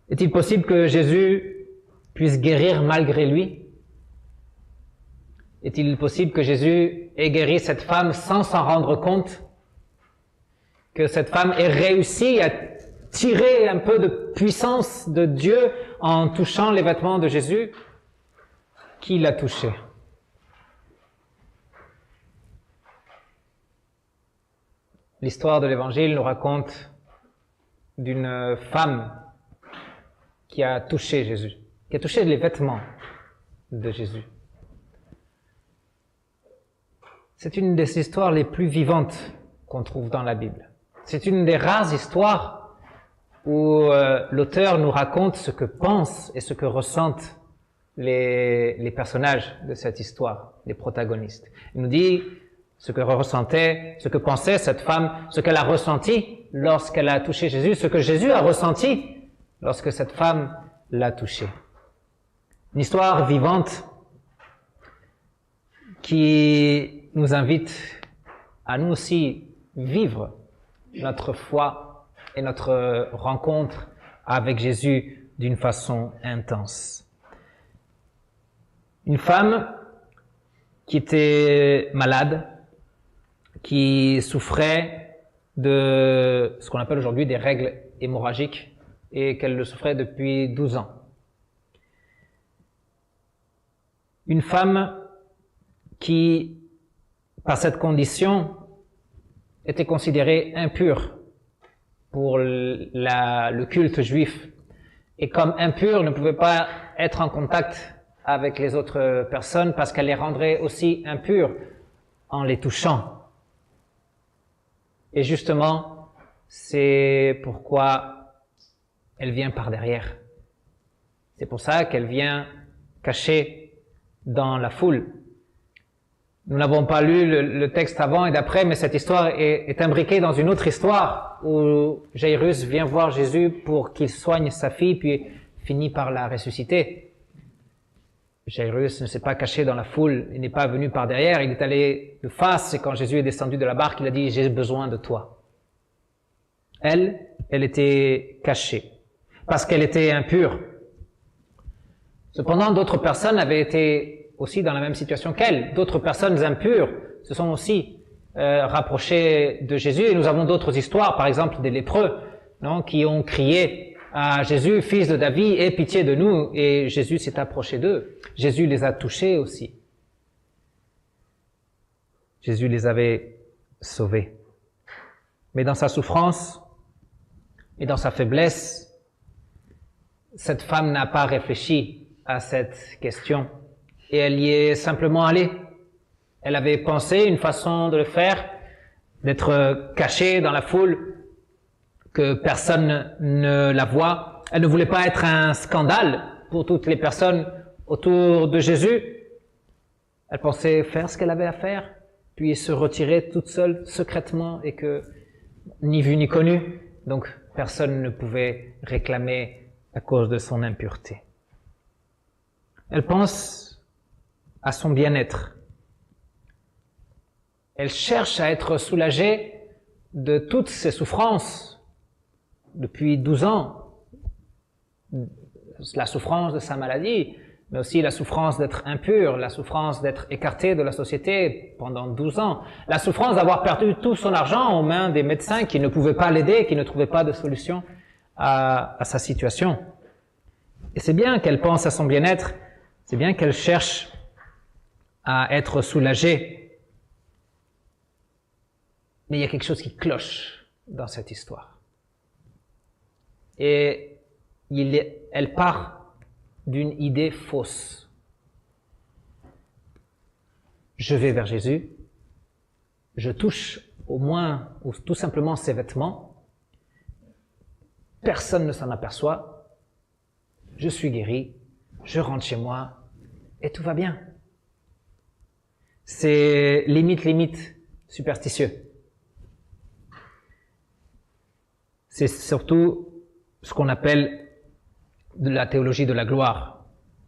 Est-il possible que Jésus puisse guérir malgré lui? Est-il possible que Jésus ait guéri cette femme sans s'en rendre compte? Que cette femme ait réussi à tirer un peu de puissance de Dieu en touchant les vêtements de Jésus? Qui l'a touché? L'histoire de l'Évangile nous raconte d'une femme qui a touché Jésus, qui a touché les vêtements de Jésus. C'est une des histoires les plus vivantes qu'on trouve dans la Bible. C'est une des rares histoires où l'auteur nous raconte ce que pensent et ce que ressentent les personnages de cette histoire, les protagonistes. Il nous dit ce que ressentait, ce que pensait cette femme, ce qu'elle a ressenti lorsqu'elle a touché Jésus, ce que Jésus a ressenti lorsque cette femme l'a touché. Une histoire vivante qui nous invite à nous aussi vivre notre foi et notre rencontre avec Jésus d'une façon intense. Une femme qui était malade, qui souffrait de ce qu'on appelle aujourd'hui des règles hémorragiques et qu'elle le souffrait depuis 12 ans. Une femme qui, par cette condition, était considérée impure pour le culte juif et comme impure ne pouvait pas être en contact avec les autres personnes parce qu'elle les rendrait aussi impures en les touchant. Et justement, c'est pourquoi elle vient par derrière. C'est pour ça qu'elle vient cachée dans la foule. Nous n'avons pas lu le texte avant et d'après, mais cette histoire est imbriquée dans une autre histoire où Jairus vient voir Jésus pour qu'il soigne sa fille, puis finit par la ressusciter. Jairus ne s'est pas caché dans la foule, il n'est pas venu par derrière, il est allé de face et quand Jésus est descendu de la barque, il a dit « J'ai besoin de toi ». Elle était cachée parce qu'elle était impure. Cependant, d'autres personnes avaient été aussi dans la même situation qu'elle. D'autres personnes impures se sont aussi rapprochées de Jésus et nous avons d'autres histoires, par exemple des lépreux, non, qui ont crié à Jésus, fils de David, aie pitié de nous, et Jésus s'est approché d'eux. Jésus les a touchés aussi. Jésus les avait sauvés. Mais dans sa souffrance et dans sa faiblesse, cette femme n'a pas réfléchi à cette question et elle y est simplement allée. Elle avait pensé une façon de le faire, d'être cachée dans la foule, que personne ne la voit. Elle ne voulait pas être un scandale pour toutes les personnes autour de Jésus. Elle pensait faire ce qu'elle avait à faire, puis se retirer toute seule, secrètement, et que ni vu ni connu, donc personne ne pouvait réclamer à cause de son impureté. Elle pense à son bien-être. Elle cherche à être soulagée de toutes ses souffrances depuis 12 ans. La souffrance de sa maladie, mais aussi la souffrance d'être impure, la souffrance d'être écartée de la société pendant 12 ans, la souffrance d'avoir perdu tout son argent aux mains des médecins qui ne pouvaient pas l'aider, qui ne trouvaient pas de solution à sa situation. Et c'est bien qu'elle pense à son bien-être, c'est bien qu'elle cherche à être soulagée. Mais il y a quelque chose qui cloche dans cette histoire. Et elle part d'une idée fausse. Je vais vers Jésus, je touche au moins ou tout simplement ses vêtements, personne ne s'en aperçoit, je suis guéri, je rentre chez moi et tout va bien. C'est limite superstitieux. C'est surtout ce qu'on appelle de la théologie de la gloire,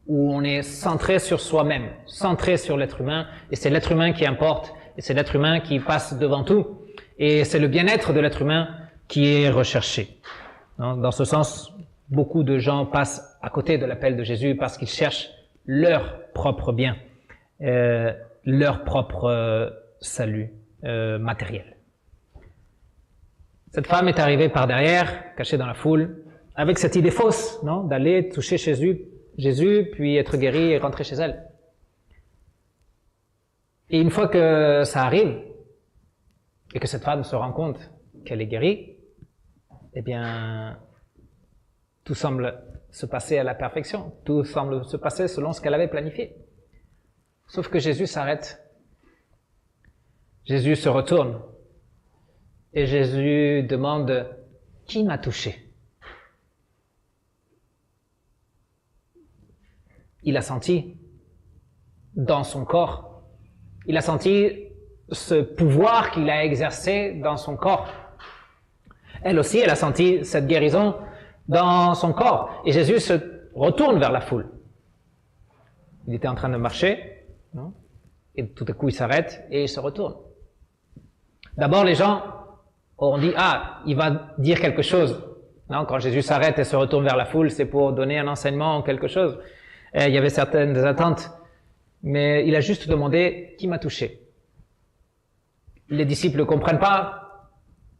où on est centré sur soi-même, centré sur l'être humain, et c'est l'être humain qui importe, et c'est l'être humain qui passe devant tout, et c'est le bien-être de l'être humain qui est recherché. Dans ce sens, beaucoup de gens passent à côté de l'appel de Jésus parce qu'ils cherchent leur propre bien, leur propre salut matériel. Cette femme est arrivée par derrière, cachée dans la foule, avec cette idée fausse, non, d'aller toucher Jésus, puis être guérie et rentrer chez elle. Et une fois que ça arrive, et que cette femme se rend compte qu'elle est guérie, eh bien, tout semble se passer à la perfection. Tout semble se passer selon ce qu'elle avait planifié. Sauf que Jésus s'arrête. Jésus se retourne. Et Jésus demande, qui m'a touché? Il a senti dans son corps. Il a senti ce pouvoir qu'il a exercé dans son corps. Elle aussi, elle a senti cette guérison dans son corps. Et Jésus se retourne vers la foule. Il était en train de marcher, non? Et tout à coup il s'arrête et il se retourne. D'abord les gens ont dit, ah, il va dire quelque chose. Non, quand Jésus s'arrête et se retourne vers la foule, c'est pour donner un enseignement ou quelque chose. Et il y avait certaines attentes. Mais il a juste demandé, qui m'a touché? Les disciples ne comprennent pas,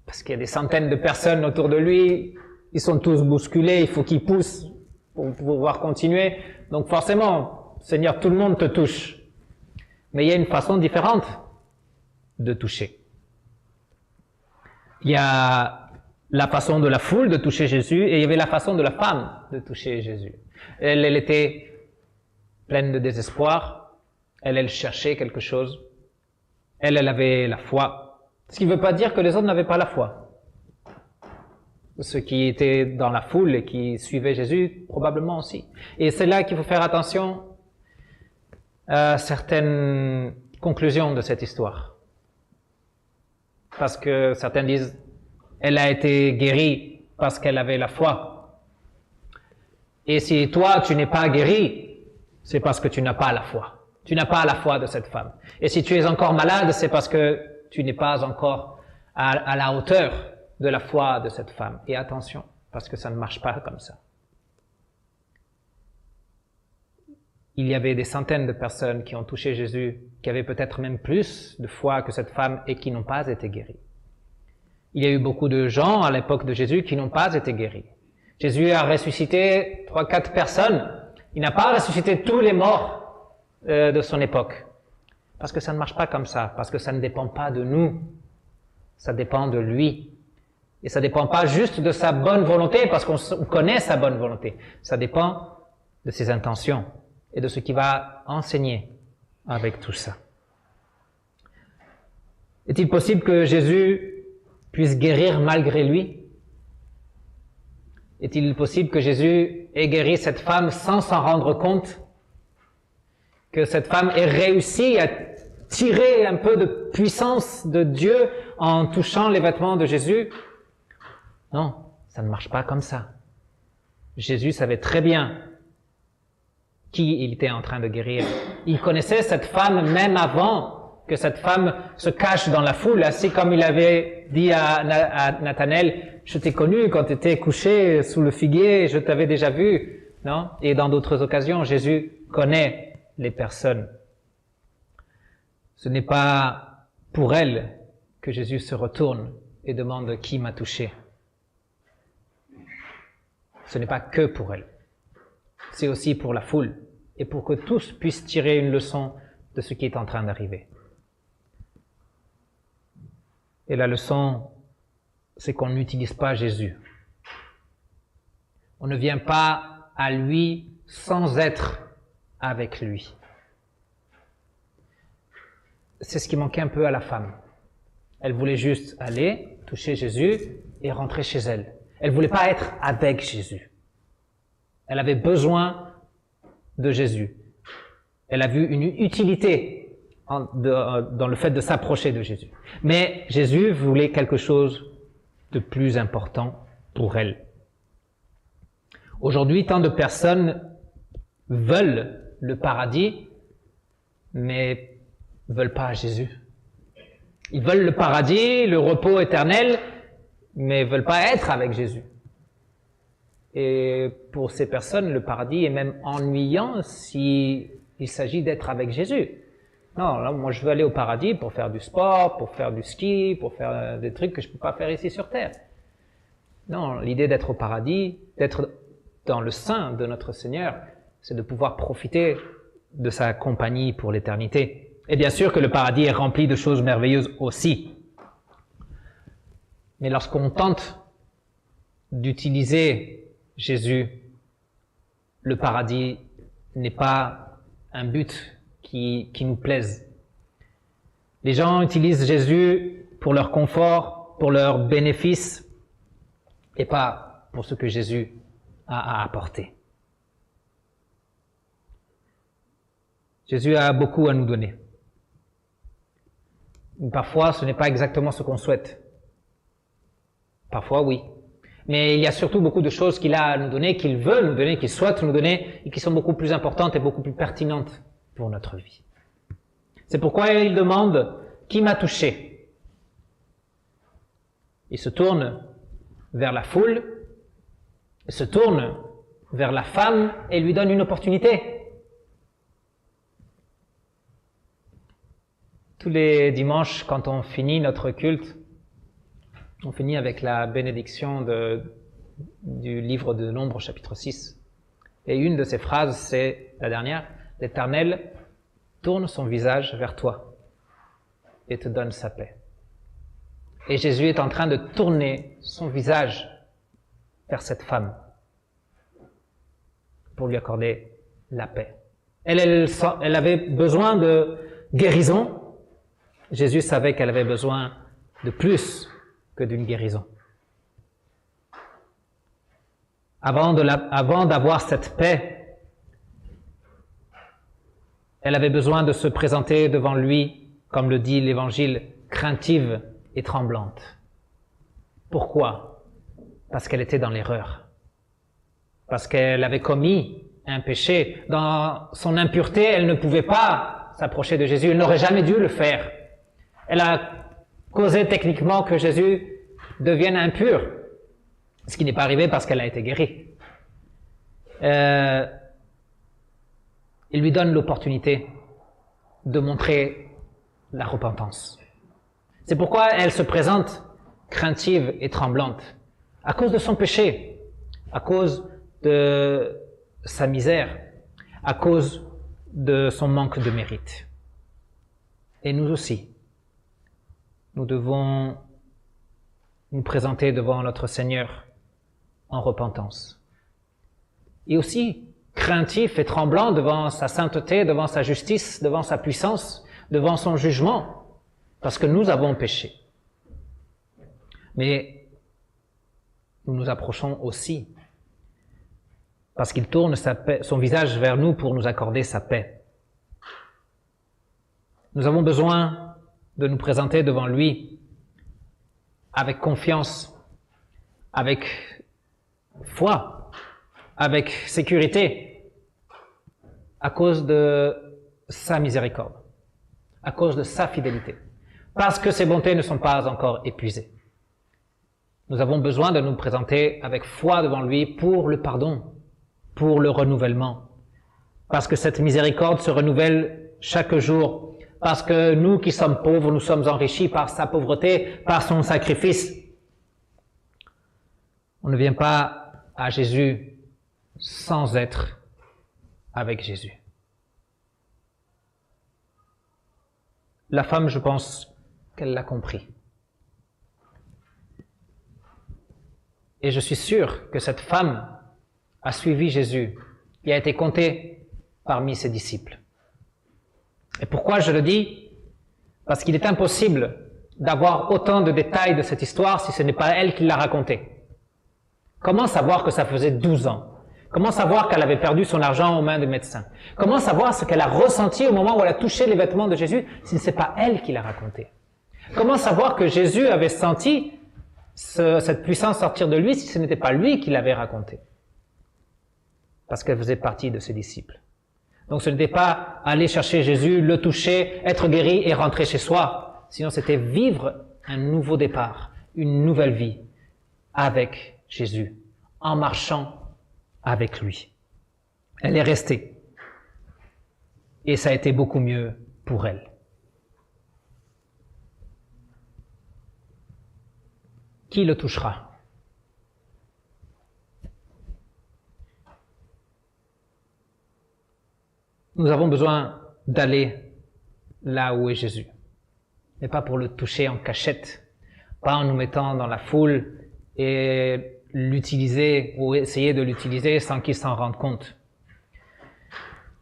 parce qu'il y a des centaines de personnes autour de lui, ils sont tous bousculés, il faut qu'ils poussent pour pouvoir continuer. Donc forcément, Seigneur, tout le monde te touche. Mais il y a une façon différente de toucher. Il y a la façon de la foule de toucher Jésus, et il y avait la façon de la femme de toucher Jésus. Elle était pleine de désespoir, elle cherchait quelque chose. Elle avait la foi. Ce qui ne veut pas dire que les autres n'avaient pas la foi. Ceux qui étaient dans la foule et qui suivaient Jésus, probablement aussi. Et c'est là qu'il faut faire attention à certaines conclusions de cette histoire. Parce que certains disent, elle a été guérie parce qu'elle avait la foi. Et si toi, tu n'es pas guéri, c'est parce que tu n'as pas la foi. Tu n'as pas la foi de cette femme. Et si tu es encore malade, c'est parce que tu n'es pas encore à la hauteur de la foi de cette femme. Et attention, parce que ça ne marche pas comme ça. Il y avait des centaines de personnes qui ont touché Jésus, qui avaient peut-être même plus de foi que cette femme et qui n'ont pas été guéries. Il y a eu beaucoup de gens à l'époque de Jésus qui n'ont pas été guéris. Jésus a ressuscité 3-4 personnes. Il n'a pas ressuscité tous les morts de son époque. Parce que ça ne marche pas comme ça, parce que ça ne dépend pas de nous, ça dépend de lui. Et ça ne dépend pas juste de sa bonne volonté, parce qu'on connaît sa bonne volonté. Ça dépend de ses intentions et de ce qu'il va enseigner avec tout ça. Est-il possible que Jésus puisse guérir malgré lui? Est-il possible que Jésus ait guéri cette femme sans s'en rendre compte? Que cette femme ait réussi à tirer un peu de puissance de Dieu en touchant les vêtements de Jésus? Non, ça ne marche pas comme ça. Jésus savait très bien qui il était en train de guérir. Il connaissait cette femme même avant que cette femme se cache dans la foule, ainsi comme il avait dit à Nathanaël, je t'ai connu quand tu étais couché sous le figuier, je t'avais déjà vu, non? Et dans d'autres occasions, Jésus connaît les personnes. Ce n'est pas pour elle que Jésus se retourne et demande qui m'a touché. Ce n'est pas que pour elle. C'est aussi pour la foule et pour que tous puissent tirer une leçon de ce qui est en train d'arriver. Et la leçon, c'est qu'on n'utilise pas Jésus. On ne vient pas à lui sans être avec lui. C'est ce qui manquait un peu à la femme. Elle voulait juste aller, toucher Jésus et rentrer chez elle. Elle voulait pas être avec Jésus. Elle avait besoin de Jésus. Elle a vu une utilité dans le fait de s'approcher de Jésus. Mais Jésus voulait quelque chose de plus important pour elle. Aujourd'hui, tant de personnes veulent le paradis, mais ne veulent pas Jésus. Ils veulent le paradis, le repos éternel, mais ne veulent pas être avec Jésus. Et pour ces personnes, le paradis est même ennuyant s'il s'agit d'être avec Jésus. Non, là, moi je veux aller au paradis pour faire du sport, pour faire du ski, pour faire des trucs que je ne peux pas faire ici sur Terre. Non, l'idée d'être au paradis, d'être dans le sein de notre Seigneur, c'est de pouvoir profiter de sa compagnie pour l'éternité. Et bien sûr que le paradis est rempli de choses merveilleuses aussi. Mais lorsqu'on tente d'utiliser Jésus, le paradis n'est pas un but qui nous plaise. Les gens utilisent Jésus pour leur confort, pour leur bénéfice, et pas pour ce que Jésus a à apporter. Jésus a beaucoup à nous donner. Parfois, ce n'est pas exactement ce qu'on souhaite. Parfois, oui. Mais il y a surtout beaucoup de choses qu'il a à nous donner, qu'il veut nous donner, qu'il souhaite nous donner, et qui sont beaucoup plus importantes et beaucoup plus pertinentes pour notre vie. C'est pourquoi il demande « Qui m'a touché ?» Il se tourne vers la foule, il se tourne vers la femme et lui donne une opportunité. Tous les dimanches, quand on finit notre culte, on finit avec la bénédiction du livre de Nombre, chapitre 6. Et une de ces phrases, c'est la dernière, « L'Éternel tourne son visage vers toi et te donne sa paix. » Et Jésus est en train de tourner son visage vers cette femme pour lui accorder la paix. Elle avait besoin de guérison. Jésus savait qu'elle avait besoin de plus que d'une guérison. Avant d'avoir cette paix, elle avait besoin de se présenter devant lui, comme le dit l'Évangile, craintive et tremblante. Pourquoi? Parce qu'elle était dans l'erreur. Parce qu'elle avait commis un péché. Dans son impureté, elle ne pouvait pas s'approcher de Jésus. Elle n'aurait jamais dû le faire. Elle a causé techniquement que Jésus devienne impur, ce qui n'est pas arrivé parce qu'elle a été guérie. Il lui donne l'opportunité de montrer la repentance. C'est pourquoi elle se présente craintive et tremblante, à cause de son péché, à cause de sa misère, à cause de son manque de mérite. Et nous aussi, nous devons nous présenter devant notre Seigneur en repentance. Et aussi craintif et tremblant devant sa sainteté, devant sa justice, devant sa puissance, devant son jugement, parce que nous avons péché. Mais nous nous approchons aussi parce qu'il tourne son visage vers nous pour nous accorder sa paix. Nous avons besoin de nous présenter devant lui avec confiance, avec foi, avec sécurité, à cause de sa miséricorde, à cause de sa fidélité, parce que ses bontés ne sont pas encore épuisées. Nous avons besoin de nous présenter avec foi devant lui pour le pardon, pour le renouvellement, parce que cette miséricorde se renouvelle chaque jour, parce que nous qui sommes pauvres, nous sommes enrichis par sa pauvreté, par son sacrifice. On ne vient pas à Jésus sans être avec Jésus. La femme, je pense qu'elle l'a compris. Et je suis sûr que cette femme a suivi Jésus et a été comptée parmi ses disciples. Et pourquoi je le dis? Parce qu'il est impossible d'avoir autant de détails de cette histoire si ce n'est pas elle qui l'a racontée. Comment savoir que ça faisait 12 ans? Comment savoir qu'elle avait perdu son argent aux mains des médecins? Comment savoir ce qu'elle a ressenti au moment où elle a touché les vêtements de Jésus si ce n'est pas elle qui l'a raconté? Comment savoir que Jésus avait senti cette puissance sortir de lui si ce n'était pas lui qui l'avait raconté? Parce qu'elle faisait partie de ses disciples. Donc ce n'était pas aller chercher Jésus, le toucher, être guéri et rentrer chez soi. Sinon c'était vivre un nouveau départ, une nouvelle vie avec Jésus, en marchant avec lui. Elle est restée. Et ça a été beaucoup mieux pour elle. Qui le touchera? Nous avons besoin d'aller là où est Jésus, mais pas pour le toucher en cachette, pas en nous mettant dans la foule et l'utiliser ou essayer de l'utiliser sans qu'il s'en rende compte.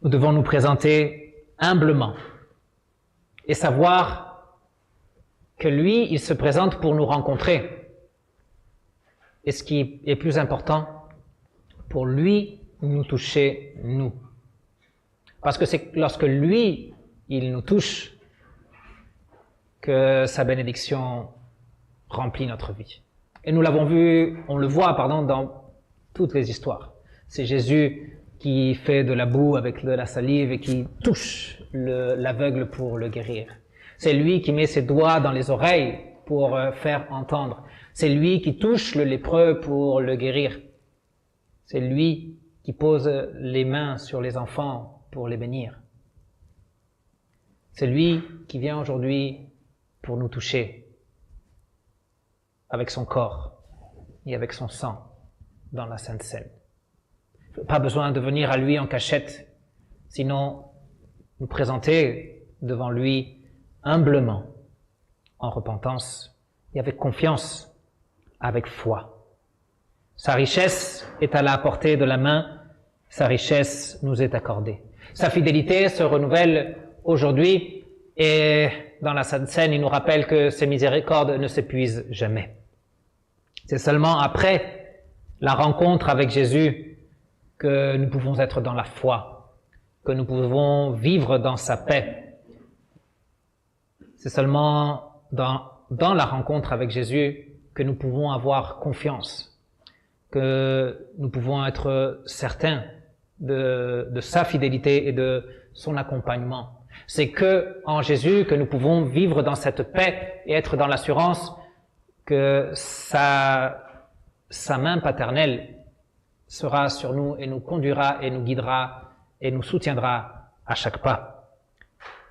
Nous devons nous présenter humblement et savoir que lui, il se présente pour nous rencontrer. Et ce qui est plus important, pour lui, nous toucher, nous. Parce que c'est lorsque lui, il nous touche, que sa bénédiction remplit notre vie. Et nous l'avons vu, on le voit, dans toutes les histoires. C'est Jésus qui fait de la boue avec de la salive et qui touche l'aveugle pour le guérir. C'est lui qui met ses doigts dans les oreilles pour faire entendre. C'est lui qui touche le lépreux pour le guérir. C'est lui qui pose les mains sur les enfants pour les bénir. C'est lui qui vient aujourd'hui pour nous toucher avec son corps et avec son sang dans la Sainte Seine. Pas besoin de venir à lui en cachette, sinon nous présenter devant lui humblement, en repentance et avec confiance, avec foi. Sa richesse est à la portée de la main, sa richesse nous est accordée. Sa fidélité se renouvelle aujourd'hui et dans la Sainte Seine, il nous rappelle que ses miséricordes ne s'épuisent jamais. C'est seulement après la rencontre avec Jésus que nous pouvons être dans la foi, que nous pouvons vivre dans sa paix. C'est seulement dans la rencontre avec Jésus que nous pouvons avoir confiance, que nous pouvons être certains de sa fidélité et de son accompagnement. C'est que en Jésus que nous pouvons vivre dans cette paix et être dans l'assurance que sa main paternelle sera sur nous et nous conduira et nous guidera et nous soutiendra à chaque pas.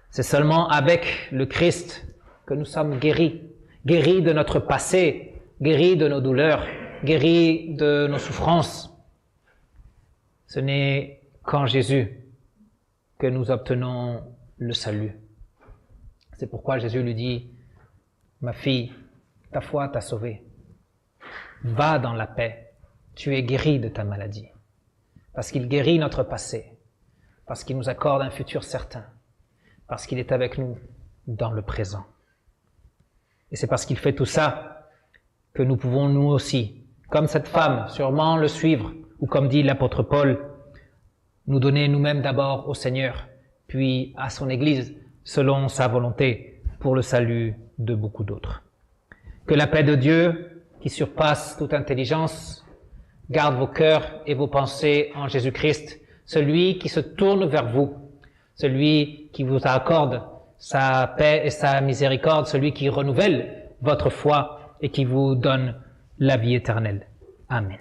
C'est seulement avec le Christ que nous sommes guéris de notre passé, guéris de nos douleurs, guéris de nos souffrances. Ce n'est qu'en Jésus que nous obtenons le salut. C'est pourquoi Jésus lui dit, « Ma fille, ta foi t'a sauvée. Va dans la paix, tu es guérie de ta maladie. » Parce qu'il guérit notre passé, parce qu'il nous accorde un futur certain, parce qu'il est avec nous dans le présent. Et c'est parce qu'il fait tout ça que nous pouvons nous aussi, comme cette femme, sûrement le suivre, ou comme dit l'apôtre Paul, nous donner nous-mêmes d'abord au Seigneur, puis à son Église, selon sa volonté, pour le salut de beaucoup d'autres. Que la paix de Dieu, qui surpasse toute intelligence, garde vos cœurs et vos pensées en Jésus-Christ, celui qui se tourne vers vous, celui qui vous accorde sa paix et sa miséricorde, celui qui renouvelle votre foi et qui vous donne la vie éternelle. Amen.